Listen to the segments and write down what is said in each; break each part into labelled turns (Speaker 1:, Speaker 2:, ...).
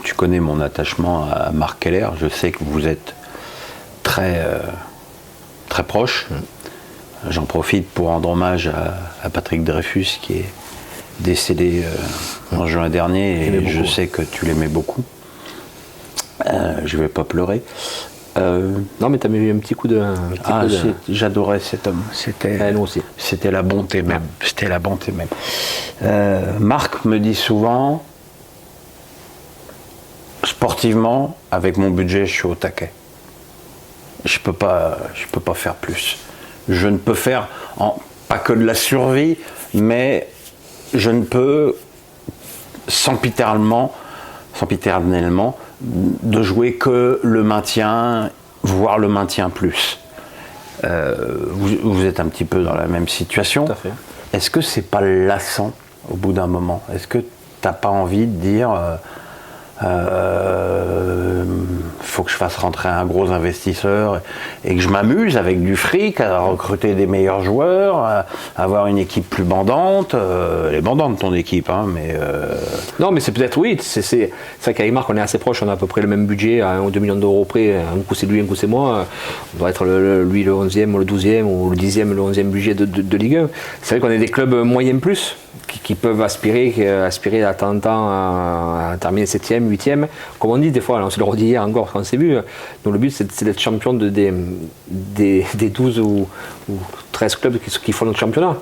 Speaker 1: tu connais mon attachement à Marc Keller. Je sais que vous êtes très proche. J'en profite pour rendre hommage à Patrick Dreyfus qui est décédé en juin dernier et je sais que tu l'aimais beaucoup. Je vais pas pleurer.
Speaker 2: Non mais tu as mis un petit coup de...
Speaker 1: J'adorais cet homme. C'était la bonté même. C'était la bonté même. Marc me dit souvent, sportivement, avec mon budget, je suis au taquet. Je peux pas faire plus. Je ne peux faire pas que de la survie, mais je ne peux sempiternellement de jouer que le maintien, voire le maintien plus. Vous êtes un petit peu dans la même situation.
Speaker 2: Tout à fait.
Speaker 1: Est-ce que c'est pas lassant au bout d'un moment? Est-ce que t'as pas envie de dire faut que je fasse rentrer un gros investisseur et que je m'amuse avec du fric à recruter des meilleurs joueurs, à avoir une équipe plus bandante, elle est bandante ton équipe, hein, mais
Speaker 2: non mais c'est peut-être oui, c'est vrai qu'avec Marc on est assez proche, on a à peu près le même budget, à 1 ou 2 millions d'euros près, un coup c'est lui, un coup c'est moi, on doit être lui le 11e ou le 12e ou le 10e, le 11e budget de Ligue 1. C'est vrai qu'on est des clubs moyens plus qui peuvent aspirer à temps en temps à terminer 7e, 8e, comme on dit des fois, on se le redit hier encore quand on s'est vu, donc le but c'est d'être champion des 12 ou 13 clubs qui font notre championnat.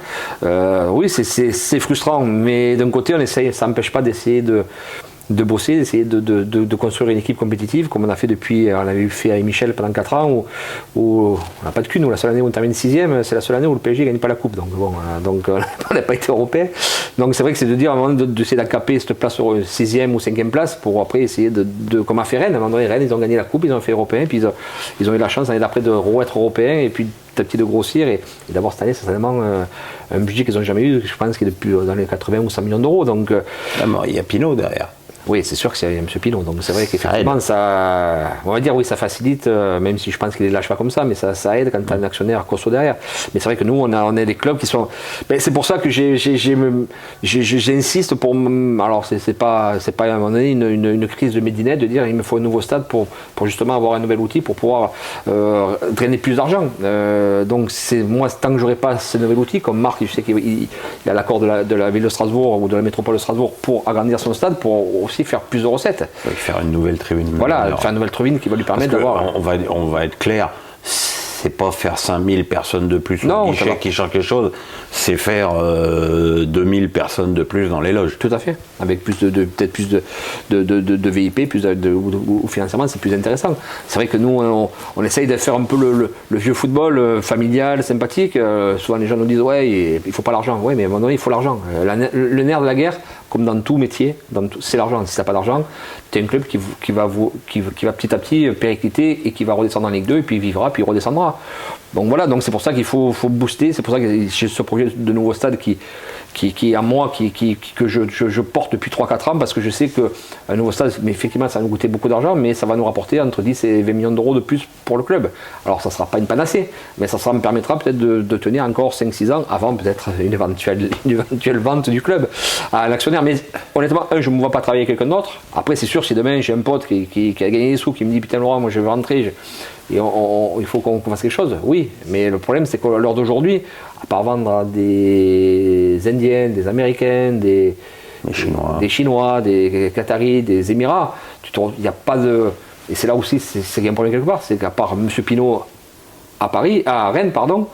Speaker 2: Oui, c'est frustrant, mais d'un côté on essaye, ça n'empêche pas d'essayer de bosser, d'essayer de construire une équipe compétitive comme on a fait on avait fait avec Michel pendant 4 ans où on n'a pas de cul, nous la seule année où on termine 6e, c'est la seule année où le PSG ne gagne pas la coupe, donc bon, on n'a pas été européen, donc c'est vrai que c'est de dire à un moment d'essayer d'accaper cette place sur 6e ou 5e place pour après essayer comme a fait Rennes, à un moment donné Rennes ils ont gagné la coupe, ils ont fait européen, puis ils ont eu la chance l'année d'après de re-être européen et puis petit à petit de grossir et d'avoir cette année c'est certainement un budget qu'ils n'ont jamais eu, je pense qu'il est depuis dans les 80 ou 100 millions d'euros, donc
Speaker 1: il y a Pinot derrière.
Speaker 2: Oui, c'est sûr que c'est M. Pinot, donc c'est vrai qu'effectivement ça, on va dire oui, ça facilite, même si je pense qu'il ne lâche pas comme ça, mais ça aide quand tu as un actionnaire costaud derrière. Mais c'est vrai que nous, on est des clubs qui sont... c'est pour ça que j'insiste pour... Alors c'est pas à un moment donné une crise de médinette de dire il me faut un nouveau stade pour justement avoir un nouvel outil pour pouvoir drainer plus d'argent. Donc moi, tant que j'aurai pas ce nouvel outil, comme Marc, je sais qu'il a l'accord de la ville de Strasbourg ou de la métropole de Strasbourg pour agrandir son stade, pour aussi faire plus de recettes.
Speaker 1: Faire une nouvelle tribune.
Speaker 2: Voilà, faire une nouvelle tribune qui va lui permettre d'avoir...
Speaker 1: On va être clair, c'est pas faire 5000 personnes de plus au guichet qui change quelque chose, c'est faire 2000 personnes de plus dans les loges.
Speaker 2: Tout à fait, avec peut-être plus de VIP, ou financièrement c'est plus intéressant. C'est vrai que nous on essaye de faire un peu le vieux football familial, sympathique. Souvent les gens nous disent ouais il faut pas l'argent, ouais mais à un moment donné il faut l'argent. Le nerf de la guerre, comme dans tout métier, c'est l'argent. Si tu n'as pas d'argent, tu es un club qui va petit à petit péricliter et qui va redescendre en Ligue 2 et puis vivra, puis redescendra. Donc voilà, donc c'est pour ça qu'il faut booster, c'est pour ça que j'ai ce projet de nouveau stade qui est à moi, que je porte depuis 3-4 ans, parce que je sais qu'un nouveau stade, mais effectivement ça va nous coûter beaucoup d'argent, mais ça va nous rapporter entre 10 et 20 millions d'euros de plus pour le club. Alors ça ne sera pas une panacée, mais ça me permettra peut-être de tenir encore 5-6 ans avant peut-être une éventuelle vente du club à l'actionnaire. Mais honnêtement, je ne me vois pas travailler avec quelqu'un d'autre. Après c'est sûr, si demain j'ai un pote qui a gagné des sous, qui me dit putain Laurent, moi je vais rentrer, et il faut qu'on fasse quelque chose, oui, mais le problème c'est qu'à l'heure d'aujourd'hui, à part vendre à des Indiens, des Américains, des Chinois, des Qataris, des Émirats, il n'y a pas de... Et c'est là aussi, c'est un problème quelque part, c'est qu'à part M. Pinot à Rennes, pardon,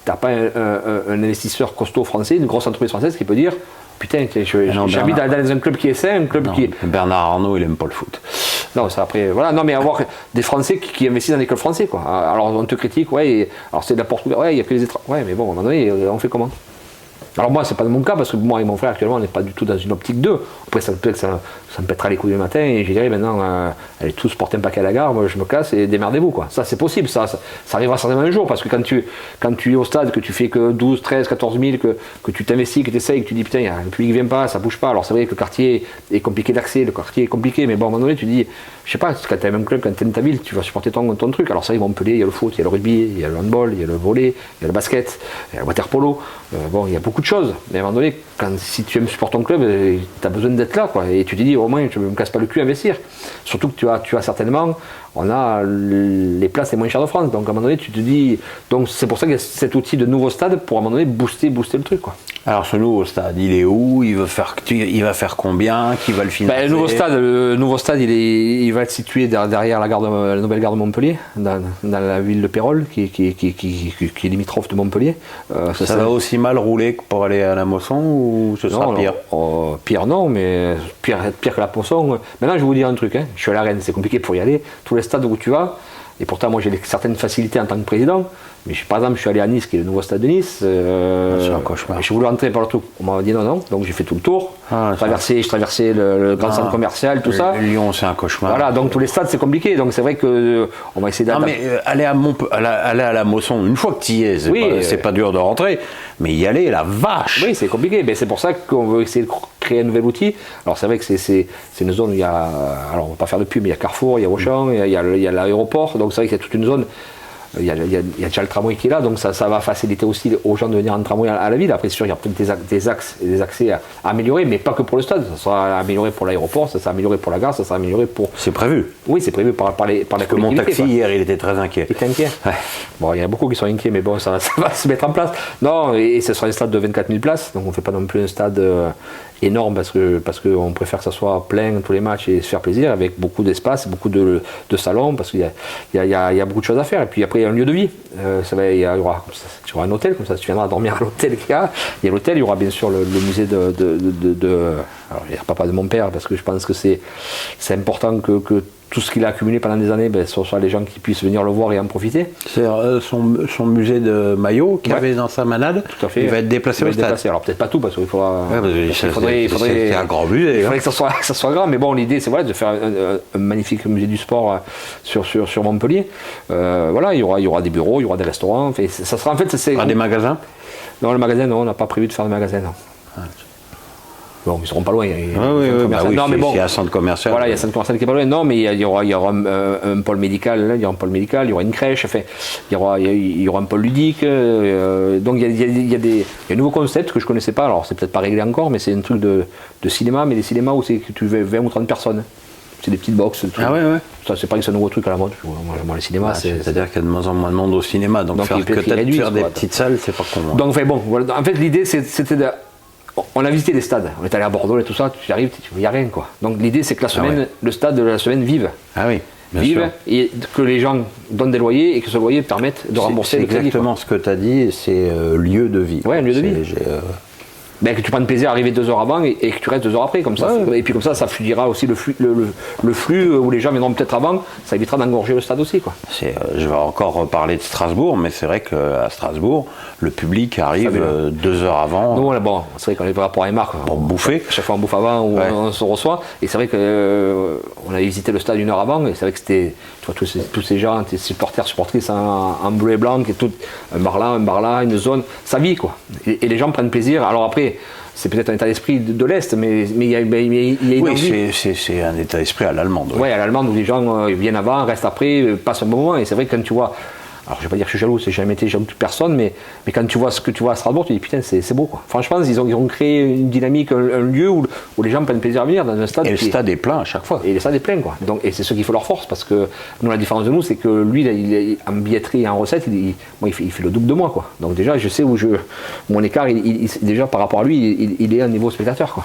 Speaker 2: tu n'as pas un investisseur costaud français, une grosse entreprise française qui peut dire putain, j'habite dans un club qui est sain, un club qui...
Speaker 1: Bernard Arnault, il aime pas le foot.
Speaker 2: Non, ça après, voilà, non mais avoir des Français qui investissent dans des clubs français, quoi. Alors on te critique, ouais, alors c'est de la Portugal, ouais, il y a que les étrangers, ouais, mais bon, à un moment donné, on fait comment? Alors moi, c'est pas mon cas, parce que moi et mon frère, actuellement, on n'est pas du tout dans une optique 2. Après, ça me pètera les couilles le matin, et je dirais maintenant, allez tous porter un paquet à la gare, moi je me casse, et démerdez-vous, quoi. Ça, c'est possible, ça arrivera certainement un jour, parce que quand tu es au stade, que tu fais que 12, 13, 14 000, que tu t'investis, que tu essayes, que tu dis, putain, le public vient pas, ça bouge pas, alors c'est vrai que le quartier est compliqué d'accès, le quartier est compliqué, mais bon, à un moment donné, tu dis, je sais pas, quand tu as un même club, quand tu es dans ta ville, tu vas supporter ton truc. Alors ça, il y a Montpellier, il y a le foot, il y a le rugby, il y a le handball, il y a le volley, il y a le basket, il y a le water-polo. Bon, il y a beaucoup de choses. Mais à un moment donné, si tu aimes supporter ton club, tu as besoin d'être là, quoi. Et tu te dis, au moins, je ne me casse pas le cul à investir. Surtout que tu as certainement, on a les places les moins chères de France. Donc à un moment donné, tu te dis, donc c'est pour ça qu'il y a cet outil de nouveau stade pour à un moment donné booster le truc, quoi.
Speaker 1: Alors ce nouveau stade, il est où? Il va faire combien? Qui va le financer?
Speaker 2: Le nouveau stade, il va être situé derrière la nouvelle gare de Montpellier, dans la ville de Pérols, qui est limitrophe de Montpellier.
Speaker 1: Ça va aussi mal rouler que pour aller à la Mosson ou ce sera pire?
Speaker 2: Pire non, mais pire que la Mosson. Maintenant, je vais vous dire un truc. Hein. Je suis à la Rennes, c'est compliqué pour y aller. Tous les stades où tu vas, et pourtant moi j'ai certaines facilités en tant que président. Mais par exemple, je suis allé à Nice, qui est le nouveau stade de Nice.
Speaker 1: C'est un cauchemar.
Speaker 2: Je voulais rentrer par le tout. On m'a dit non, donc j'ai fait tout le tour. Je traversais le grand centre commercial, tout ça.
Speaker 1: Lyon, c'est un cauchemar.
Speaker 2: Voilà, donc tous les stades, c'est compliqué. Donc c'est vrai qu'on va essayer d'adapter.
Speaker 1: Non, mais aller à la Mosson, une fois que tu y es, c'est pas dur de rentrer. Mais y aller, la vache!
Speaker 2: Oui, c'est compliqué. Mais c'est pour ça qu'on veut essayer de créer un nouvel outil. Alors c'est vrai que c'est une zone où il y a. Alors on va pas faire de pub, mais il y a Carrefour, il y a Auchan, il y a l'aéroport. Donc c'est vrai qu'il y a toute une zone. Il y a déjà le tramway qui est là, donc ça va faciliter aussi aux gens de venir en tramway à la ville. Après, c'est sûr, il y a peut-être des axes et des accès à améliorer, mais pas que pour le stade. Ça sera amélioré pour l'aéroport, ça sera amélioré pour la gare, ça sera amélioré pour.
Speaker 1: C'est prévu?
Speaker 2: Oui, c'est prévu par la collectivité.
Speaker 1: Mon taxi hier, il était très inquiet.
Speaker 2: Il était inquiet? Ouais. Bon, il y en a beaucoup qui sont inquiets, mais bon, ça va se mettre en place. Non, et ce sera un stade de 24 000 places, donc on ne fait pas non plus un stade énorme parce qu'on préfère que ça soit plein tous les matchs et se faire plaisir avec beaucoup d'espace, beaucoup de salons parce qu'il y a beaucoup de choses à faire. Et puis après, il y a un lieu de vie. Il y aura un hôtel, comme ça tu viendras dormir à l'hôtel qu'il y a. Il y a l'hôtel, il y aura bien sûr le musée alors, je vais dire papa de mon père parce que je pense que c'est important que tout ce qu'il a accumulé pendant des années, ce soit les gens qui puissent venir le voir et en profiter.
Speaker 1: C'est son musée de maillots qu'il avait dans sa manade.
Speaker 2: Tout à fait.
Speaker 1: Il va être déplacé au stade.
Speaker 2: Alors peut-être pas tout parce qu'il faudra.
Speaker 1: C'est un grand musée.
Speaker 2: Il faudrait que ça soit grand, mais bon, l'idée c'est de faire un magnifique musée du sport sur Montpellier. Voilà, il y aura des bureaux, il y aura des restaurants. Ça sera en fait.
Speaker 1: Des magasins?
Speaker 2: Non, le magasin, non, on n'a pas prévu de faire de magasin. Non. Bon, ils seront pas loin.
Speaker 1: Non, mais bon, il y a un centre commercial.
Speaker 2: Voilà, il y a un centre commercial qui est pas loin. Non, mais il y aura un pôle médical, il y aura une crèche, enfin, il y aura un pôle ludique. Donc il y a un nouveau concept que je connaissais pas. Alors c'est peut-être pas réglé encore, mais c'est un truc de cinéma, mais des cinémas où c'est que tu veux 20 ou 30 personnes. C'est des petites boxes.
Speaker 1: Ah ouais.
Speaker 2: Ça, c'est pas que c'est un nouveau truc à la mode. Moi, les cinémas,
Speaker 1: c'est-à-dire qu'il y a de moins en moins de monde au cinéma. Donc faire des petites salles, c'est pas con.
Speaker 2: Donc, bon, voilà. En fait, l'idée, c'était de. On a visité des stades, on est allé à Bordeaux et tout ça, tu arrives, il n'y a rien quoi. Donc l'idée c'est que la semaine, le stade de la semaine vive.
Speaker 1: Ah oui.
Speaker 2: Vive et que les gens donnent des loyers et que ce loyer permette de rembourser le crédit.
Speaker 1: Exactement ce que tu as dit, c'est lieu de vie.
Speaker 2: Ouais, un lieu de vie. Que tu prennes plaisir à arriver 2 heures avant et que tu restes 2 heures après, comme ça. Ouais. Et puis comme ça fluidera aussi le flux où les gens viendront peut-être avant, ça évitera d'engorger le stade aussi, quoi.
Speaker 1: Je vais encore reparler de Strasbourg, mais c'est vrai qu'à Strasbourg, le public arrive 2 heures avant.
Speaker 2: Nous, bon, c'est vrai qu'on est par rapport à Marc.
Speaker 1: Pour bouffer.
Speaker 2: Chaque fois on bouffe avant ou on se reçoit. Et c'est vrai qu'on avait visité le stade 1 heure avant, et c'est vrai que c'était tous ces gens, tes supportrices en bleu et blanc, qui est tout un bar là, une zone, ça vit quoi. Et les gens prennent plaisir. Alors après, c'est peut-être un état d'esprit de l'Est, mais il y a une envie.
Speaker 1: C'est un état d'esprit à l'allemande.
Speaker 2: Oui, à l'allemande où les gens viennent avant, restent après, passent un bon moment. Et c'est vrai que quand tu vois, alors je vais pas dire que je suis jaloux, j'ai jamais été jaloux de personne, mais quand tu vois ce que tu vois à Strasbourg, tu dis putain, c'est beau quoi. Franchement, ils ont créé une dynamique, un lieu où les gens prennent plaisir à venir dans un stade.
Speaker 1: Et le stade est plein à chaque fois.
Speaker 2: Et le stade est plein quoi. Donc, et c'est ce qui fait leur force, parce que nous, la différence de nous, c'est que lui, en billetterie et en recette, il fait le double de moi quoi. Donc déjà, je sais où mon écart, déjà par rapport à lui, il est à un niveau spectateur quoi.